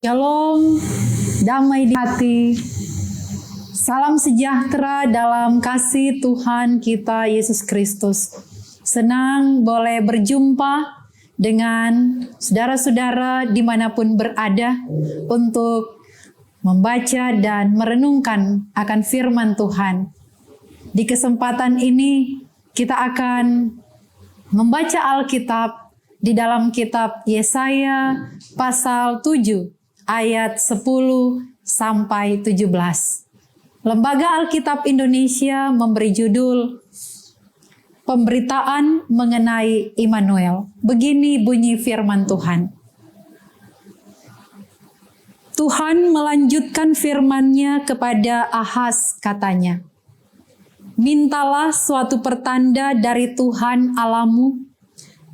Shalom, damai di hati, salam sejahtera dalam kasih Tuhan kita Yesus Kristus. Senang boleh berjumpa dengan saudara-saudara dimanapun berada untuk membaca dan merenungkan akan firman Tuhan. Di kesempatan ini kita akan membaca Alkitab di dalam kitab Yesaya pasal 7. Ayat 10 sampai 17. Lembaga Alkitab Indonesia memberi judul Pemberitaan mengenai Immanuel. Begini bunyi firman Tuhan. Tuhan melanjutkan firman-Nya kepada Ahaz, katanya, mintalah suatu pertanda dari Tuhan Allahmu,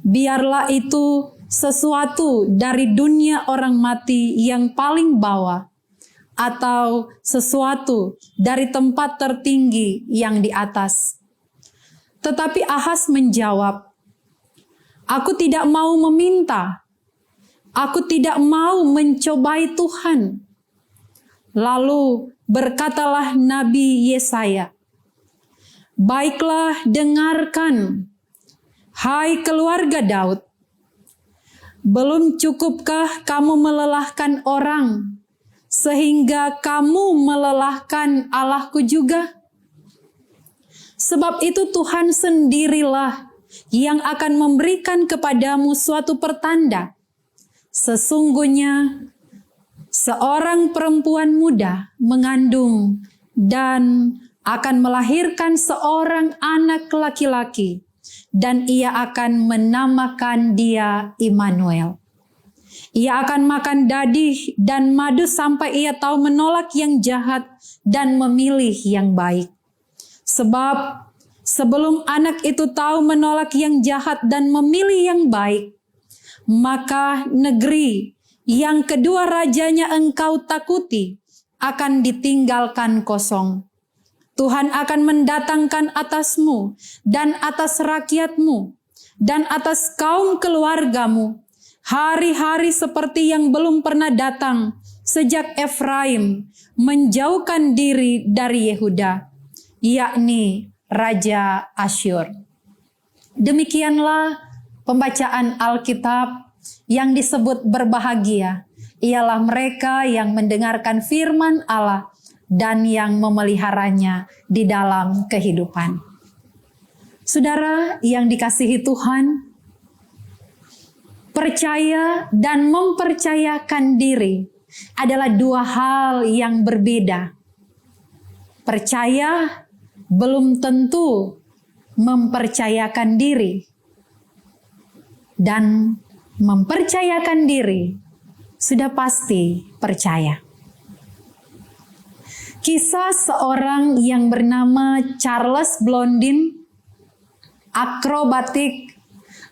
biarlah itu sesuatu dari dunia orang mati yang paling bawah, atau sesuatu dari tempat tertinggi yang di atas. Tetapi Ahaz menjawab, aku tidak mau meminta, aku tidak mau mencobai Tuhan. Lalu berkatalah Nabi Yesaya, baiklah dengarkan, hai keluarga Daud, belum cukupkah kamu melelahkan orang, sehingga kamu melelahkan Allahku juga? Sebab itu Tuhan sendirilah yang akan memberikan kepadamu suatu pertanda. Sesungguhnya seorang perempuan muda mengandung dan akan melahirkan seorang anak laki-laki, dan ia akan menamakan dia Immanuel. Ia akan makan dadih dan madu sampai ia tahu menolak yang jahat dan memilih yang baik. Sebab sebelum anak itu tahu menolak yang jahat dan memilih yang baik, maka negeri yang kedua rajanya engkau takuti akan ditinggalkan kosong. Tuhan akan mendatangkan atasmu dan atas rakyatmu dan atas kaum keluargamu hari-hari seperti yang belum pernah datang sejak Efraim menjauhkan diri dari Yehuda, yakni Raja Asyur. Demikianlah pembacaan Alkitab. Yang disebut berbahagia ialah mereka yang mendengarkan firman Allah dan yang memeliharanya di dalam kehidupan. Saudara yang dikasihi Tuhan, percaya dan mempercayakan diri adalah dua hal yang berbeda. Percaya belum tentu mempercayakan diri, dan mempercayakan diri sudah pasti percaya. Kisah seorang yang bernama Charles Blondin, akrobatik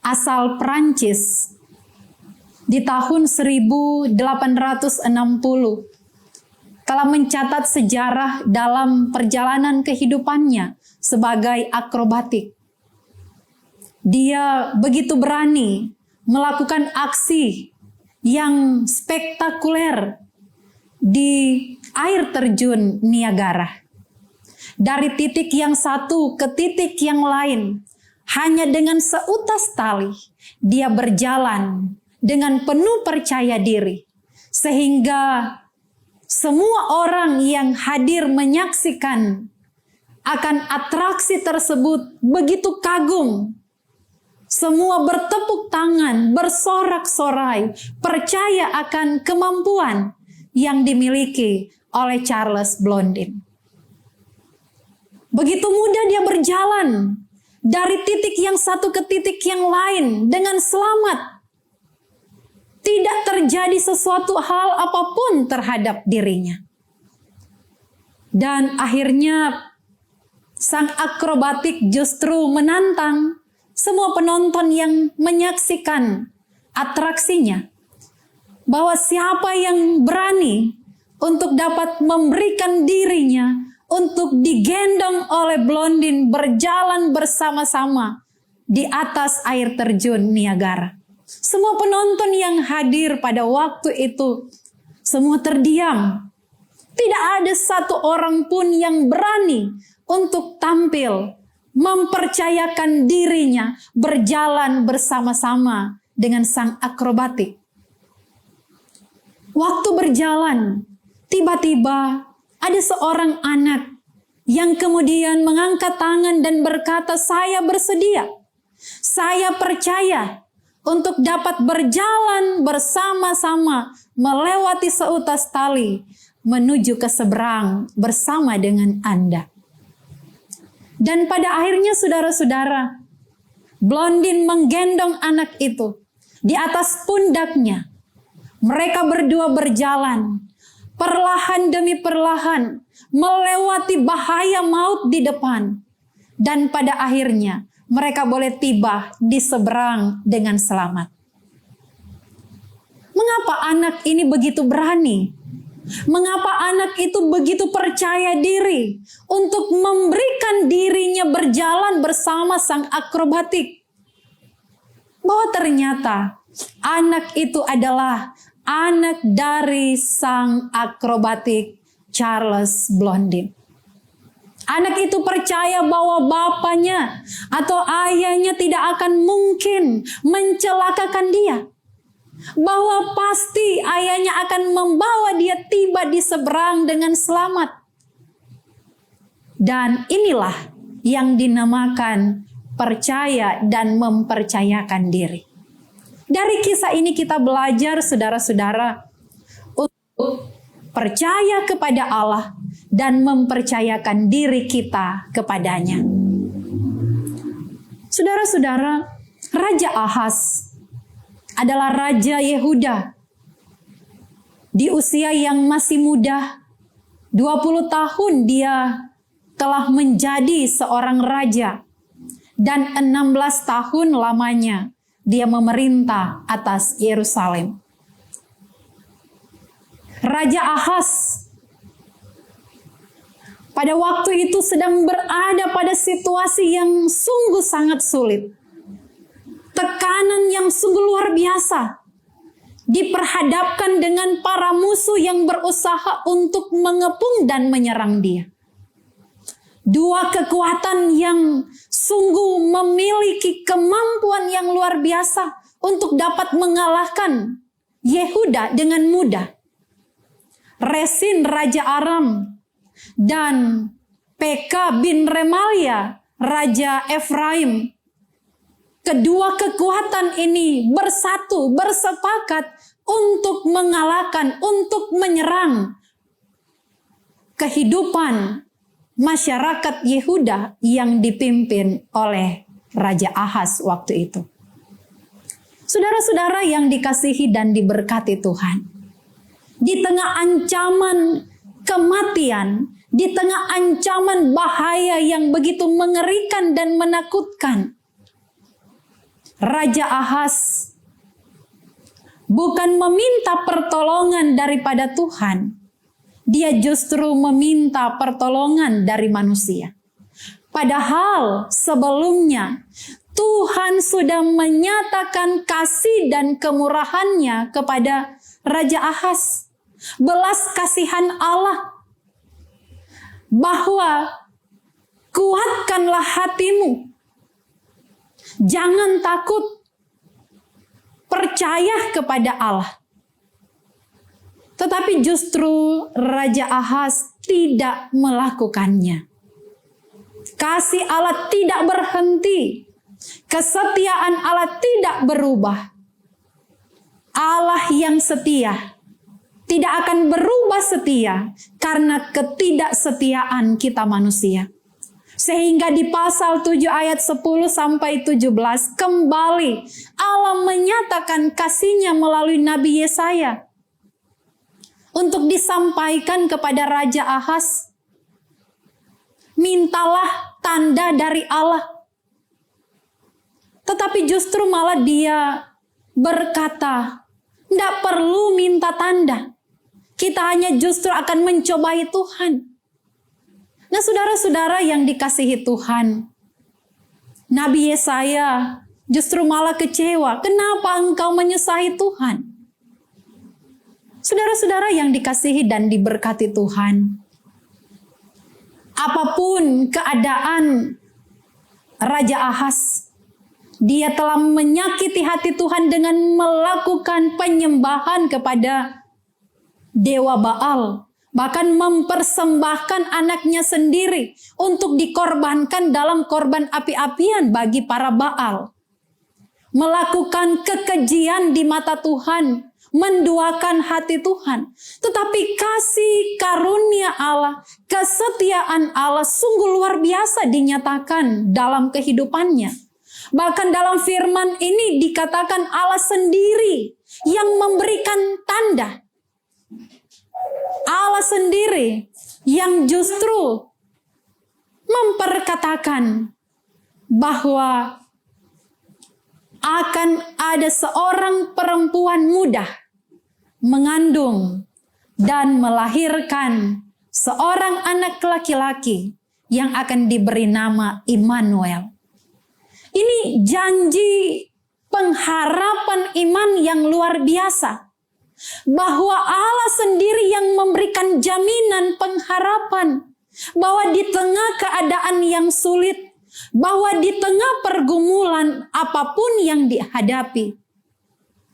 asal Prancis, di tahun 1860 telah mencatat sejarah dalam perjalanan kehidupannya sebagai akrobatik. Dia begitu berani melakukan aksi yang spektakuler di air terjun Niagara. Dari titik yang satu ke titik yang lain, hanya dengan seutas tali, dia berjalan dengan penuh percaya diri. Sehingga semua orang yang hadir menyaksikan akan atraksi tersebut begitu kagum. Semua bertepuk tangan, bersorak-sorai, percaya akan kemampuan yang dimiliki oleh Charles Blondin. Begitu mudah dia berjalan dari titik yang satu ke titik yang lain dengan selamat. Tidak terjadi sesuatu hal apapun terhadap dirinya. Dan akhirnya sang akrobatik justru menantang semua penonton yang menyaksikan atraksinya, bahwa siapa yang berani untuk dapat memberikan dirinya untuk digendong oleh Blondin berjalan bersama-sama di atas air terjun Niagara. Semua penonton yang hadir pada waktu itu Semua terdiam. Tidak ada satu orang pun yang berani untuk tampil, mempercayakan dirinya berjalan bersama-sama dengan sang akrobatik. Waktu berjalan, tiba-tiba ada seorang anak yang kemudian mengangkat tangan dan berkata, "Saya bersedia, saya percaya untuk dapat berjalan bersama-sama melewati seutas tali menuju ke seberang bersama dengan Anda." Dan pada akhirnya saudara-saudara, Blondin menggendong anak itu di atas pundaknya. Mereka berdua berjalan, perlahan demi perlahan, melewati bahaya maut di depan. Dan pada akhirnya, mereka boleh tiba di seberang dengan selamat. Mengapa anak ini begitu berani? Mengapa anak itu begitu percaya diri untuk memberikan dirinya berjalan bersama sang akrobatik? Bahwa ternyata anak itu adalah anak dari sang akrobatik Charles Blondin. Anak itu percaya bahwa bapaknya atau ayahnya tidak akan mungkin mencelakakan dia. Bahwa pasti ayahnya akan membawa dia tiba di seberang dengan selamat. Dan inilah yang dinamakan percaya dan mempercayakan diri. Dari kisah ini kita belajar, saudara-saudara, untuk percaya kepada Allah dan mempercayakan diri kita kepadanya. Saudara-saudara, Raja Ahaz adalah Raja Yehuda. Di usia yang masih muda, 20 tahun dia telah menjadi seorang raja. Dan 16 tahun lamanya dia memerintah atas Yerusalem. Raja Ahaz pada waktu itu sedang berada pada situasi yang sungguh sangat sulit. Tekanan yang sungguh luar biasa. Diperhadapkan dengan para musuh yang berusaha untuk mengepung dan menyerang dia. Dua kekuatan yang sungguh memiliki kemampuan yang luar biasa untuk dapat mengalahkan Yehuda dengan mudah. Resin Raja Aram dan Pekah bin Remalia Raja Efraim. Kedua kekuatan ini bersatu, bersepakat untuk mengalahkan, untuk menyerang kehidupan masyarakat Yehuda yang dipimpin oleh Raja Ahaz waktu itu. Saudara-saudara yang dikasihi dan diberkati Tuhan, di tengah ancaman kematian, di tengah ancaman bahaya yang begitu mengerikan dan menakutkan, Raja Ahaz bukan meminta pertolongan daripada Tuhan. Dia justru meminta pertolongan dari manusia. Padahal sebelumnya Tuhan sudah menyatakan kasih dan kemurahannya kepada Raja Ahaz. Belas kasihan Allah. Bahwa kuatkanlah hatimu. Jangan takut. Percaya kepada Allah. Tetapi justru Raja Ahaz tidak melakukannya. Kasih Allah tidak berhenti. Kesetiaan Allah tidak berubah. Allah yang setia tidak akan berubah setia karena ketidaksetiaan kita manusia. Sehingga di pasal 7 ayat 10 sampai 17 kembali Allah menyatakan kasih-Nya melalui Nabi Yesaya. Untuk disampaikan kepada Raja Ahaz. Mintalah tanda dari Allah. Tetapi justru malah dia berkata, tidak perlu minta tanda. Kita hanya justru akan mencobai Tuhan. Nah saudara-saudara yang dikasihi Tuhan. Nabi Yesaya justru malah kecewa. Kenapa engkau menyusahi Tuhan? Saudara-saudara yang dikasihi dan diberkati Tuhan, apapun keadaan Raja Ahaz, dia telah menyakiti hati Tuhan dengan melakukan penyembahan kepada dewa Baal, bahkan mempersembahkan anaknya sendiri untuk dikorbankan dalam korban api-apian bagi para Baal. Melakukan kekejian di mata Tuhan, menduakan hati Tuhan. Tetapi kasih karunia Allah, kesetiaan Allah sungguh luar biasa dinyatakan dalam kehidupannya. Bahkan dalam firman ini dikatakan Allah sendiri yang memberikan tanda. Allah sendiri yang justru memperkatakan bahwa akan ada seorang perempuan muda mengandung dan melahirkan seorang anak laki-laki yang akan diberi nama Immanuel. Ini janji pengharapan iman yang luar biasa, bahwa Allah sendiri yang memberikan jaminan pengharapan, bahwa di tengah keadaan yang sulit, bahwa di tengah pergumulan apapun yang dihadapi,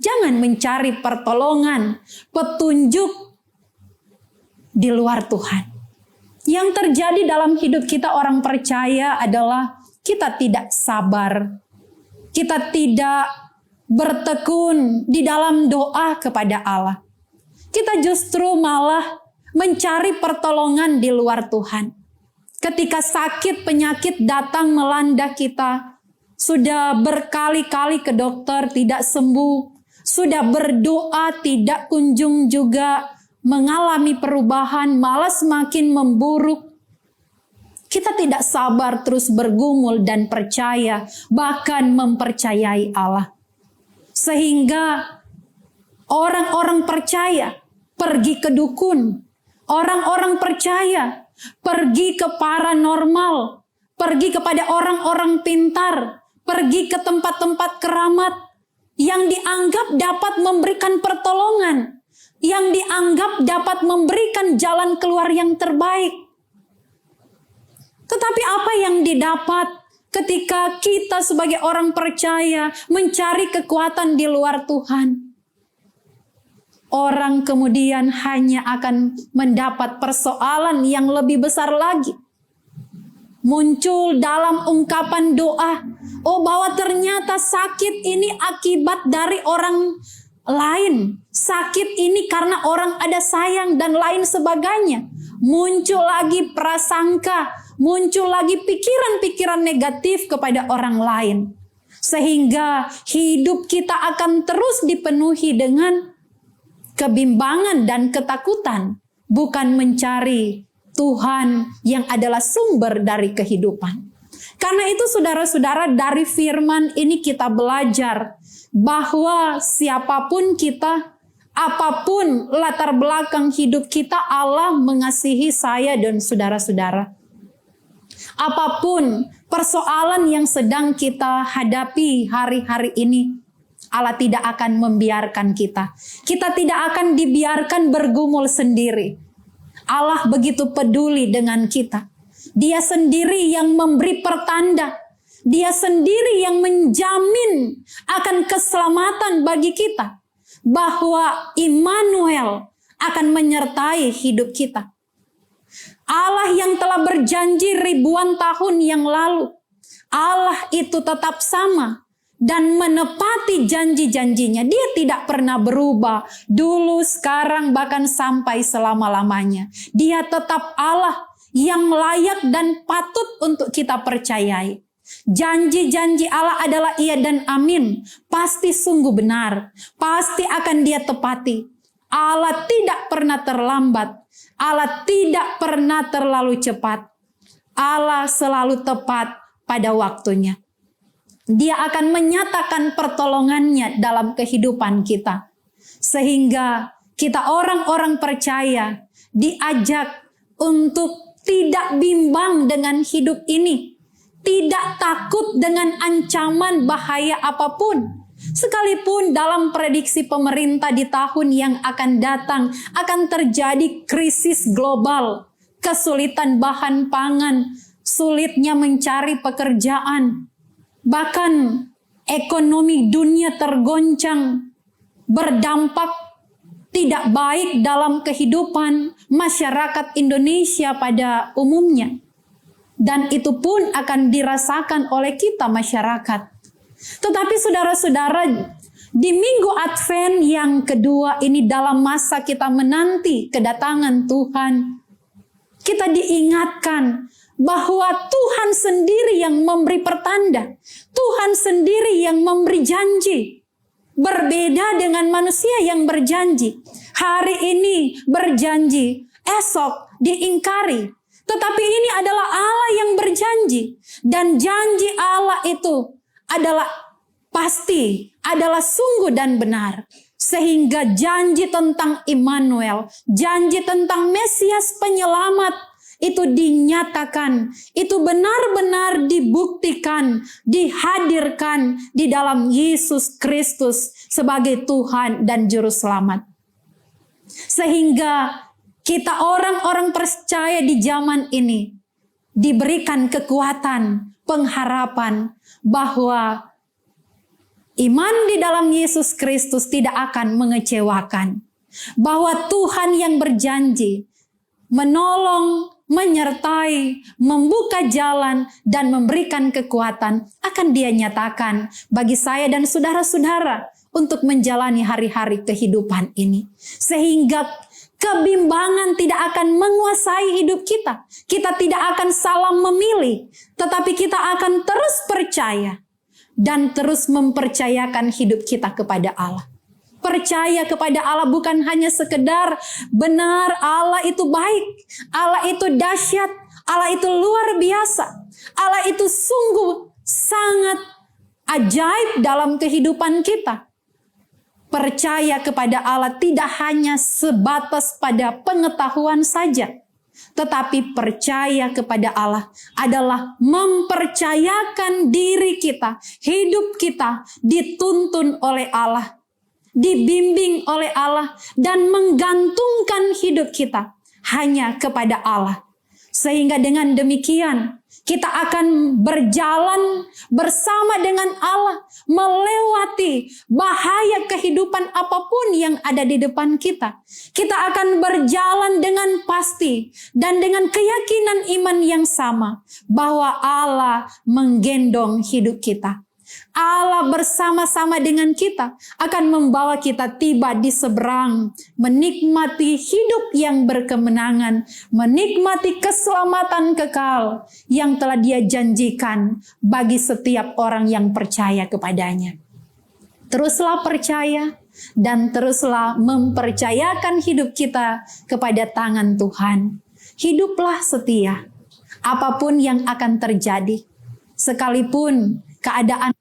jangan mencari pertolongan, petunjuk di luar Tuhan. Yang terjadi dalam hidup kita orang percaya adalah kita tidak sabar, kita tidak bertekun di dalam doa kepada Allah. Kita justru malah mencari pertolongan di luar Tuhan. Ketika sakit penyakit datang melanda kita, sudah berkali-kali ke dokter tidak sembuh, sudah berdoa tidak kunjung juga mengalami perubahan, malah semakin memburuk. Kita tidak sabar terus bergumul dan percaya, bahkan mempercayai Allah. Sehingga orang-orang percaya pergi ke dukun, orang-orang percaya pergi ke paranormal, pergi kepada orang-orang pintar, pergi ke tempat-tempat keramat yang dianggap dapat memberikan pertolongan, yang dianggap dapat memberikan jalan keluar yang terbaik. Tetapi apa yang didapat ketika kita sebagai orang percaya mencari kekuatan di luar Tuhan? Orang kemudian hanya akan mendapat persoalan yang lebih besar lagi. Muncul dalam ungkapan doa, bahwa ternyata sakit ini akibat dari orang lain. Sakit ini karena orang ada sayang dan lain sebagainya. Muncul lagi prasangka, muncul lagi pikiran-pikiran negatif kepada orang lain. Sehingga hidup kita akan terus dipenuhi dengan kebimbangan dan ketakutan, bukan mencari Tuhan yang adalah sumber dari kehidupan. Karena itu saudara-saudara, dari firman ini kita belajar bahwa siapapun kita, apapun latar belakang hidup kita, Allah mengasihi saya dan saudara-saudara. Apapun persoalan yang sedang kita hadapi hari-hari ini, Allah tidak akan membiarkan kita. Kita tidak akan dibiarkan bergumul sendiri. Allah begitu peduli dengan kita. Dia sendiri yang memberi pertanda. Dia sendiri yang menjamin akan keselamatan bagi kita. Bahwa Immanuel akan menyertai hidup kita. Allah yang telah berjanji ribuan tahun yang lalu. Allah itu tetap sama dan menepati janji-janjinya. Dia tidak pernah berubah. Dulu, sekarang, bahkan sampai selama-lamanya. Dia tetap Allah yang layak dan patut untuk kita percayai. Janji-janji Allah adalah iya dan amin. Pasti sungguh benar. Pasti akan Dia tepati. Allah tidak pernah terlambat. Allah tidak pernah terlalu cepat. Allah selalu tepat pada waktunya. Dia akan menyatakan pertolongannya dalam kehidupan kita. Sehingga kita orang-orang percaya diajak untuk tidak bimbang dengan hidup ini. Tidak takut dengan ancaman bahaya apapun. Sekalipun dalam prediksi pemerintah di tahun yang akan datang akan terjadi krisis global, kesulitan bahan pangan, sulitnya mencari pekerjaan, bahkan ekonomi dunia tergoncang, berdampak tidak baik dalam kehidupan masyarakat Indonesia pada umumnya. Dan itu pun akan dirasakan oleh kita masyarakat. Tetapi saudara-saudara, di minggu Advent yang kedua ini dalam masa kita menanti kedatangan Tuhan, kita diingatkan bahwa Tuhan sendiri yang memberi pertanda. Tuhan sendiri yang memberi janji. Berbeda dengan manusia yang berjanji. Hari ini berjanji, esok diingkari. Tetapi ini adalah Allah yang berjanji. Dan janji Allah itu adalah pasti, adalah sungguh dan benar. Sehingga janji tentang Immanuel, janji tentang Mesias penyelamat itu dinyatakan, itu benar-benar dibuktikan, dihadirkan di dalam Yesus Kristus sebagai Tuhan dan Juru Selamat. Sehingga kita orang-orang percaya di zaman ini diberikan kekuatan, pengharapan bahwa iman di dalam Yesus Kristus tidak akan mengecewakan. Bahwa Tuhan yang berjanji menolong, menyertai, membuka jalan, dan memberikan kekuatan akan Dia nyatakan bagi saya dan saudara-saudara untuk menjalani hari-hari kehidupan ini. Sehingga kebimbangan tidak akan menguasai hidup kita. Kita tidak akan salah memilih, tetapi kita akan terus percaya dan terus mempercayakan hidup kita kepada Allah. Percaya kepada Allah bukan hanya sekedar benar Allah itu baik, Allah itu dahsyat, Allah itu luar biasa, Allah itu sungguh sangat ajaib dalam kehidupan kita. Percaya kepada Allah tidak hanya sebatas pada pengetahuan saja, tetapi percaya kepada Allah adalah mempercayakan diri kita, hidup kita dituntun oleh Allah, dibimbing oleh Allah, dan menggantungkan hidup kita hanya kepada Allah. Sehingga dengan demikian kita akan berjalan bersama dengan Allah, melewati bahaya kehidupan apapun yang ada di depan kita. Kita akan berjalan dengan pasti dan dengan keyakinan iman yang sama bahwa Allah menggendong hidup kita. Allah bersama-sama dengan kita akan membawa kita tiba di seberang, menikmati hidup yang berkemenangan, menikmati keselamatan kekal yang telah Dia janjikan bagi setiap orang yang percaya kepadanya. Teruslah percaya dan teruslah mempercayakan hidup kita kepada tangan Tuhan. Hiduplah setia apapun yang akan terjadi, sekalipun keadaan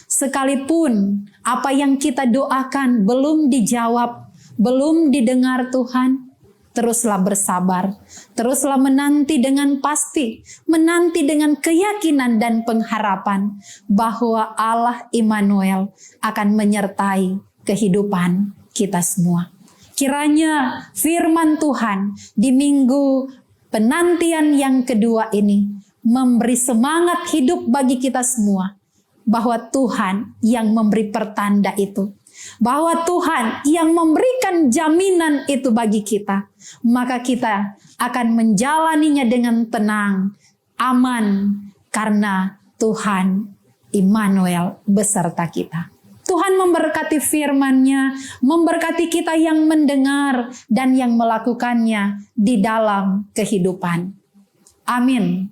sekalipun apa yang kita doakan belum dijawab, belum didengar Tuhan, teruslah bersabar, teruslah menanti dengan pasti, menanti dengan keyakinan dan pengharapan bahwa Allah Immanuel akan menyertai kehidupan kita semua. Kiranya firman Tuhan di minggu penantian yang kedua ini memberi semangat hidup bagi kita semua. Bahwa Tuhan yang memberi pertanda itu, bahwa Tuhan yang memberikan jaminan itu bagi kita, maka kita akan menjalaninya dengan tenang, aman, karena Tuhan Immanuel beserta kita. Tuhan memberkati firman-Nya, memberkati kita yang mendengar dan yang melakukannya di dalam kehidupan. Amin.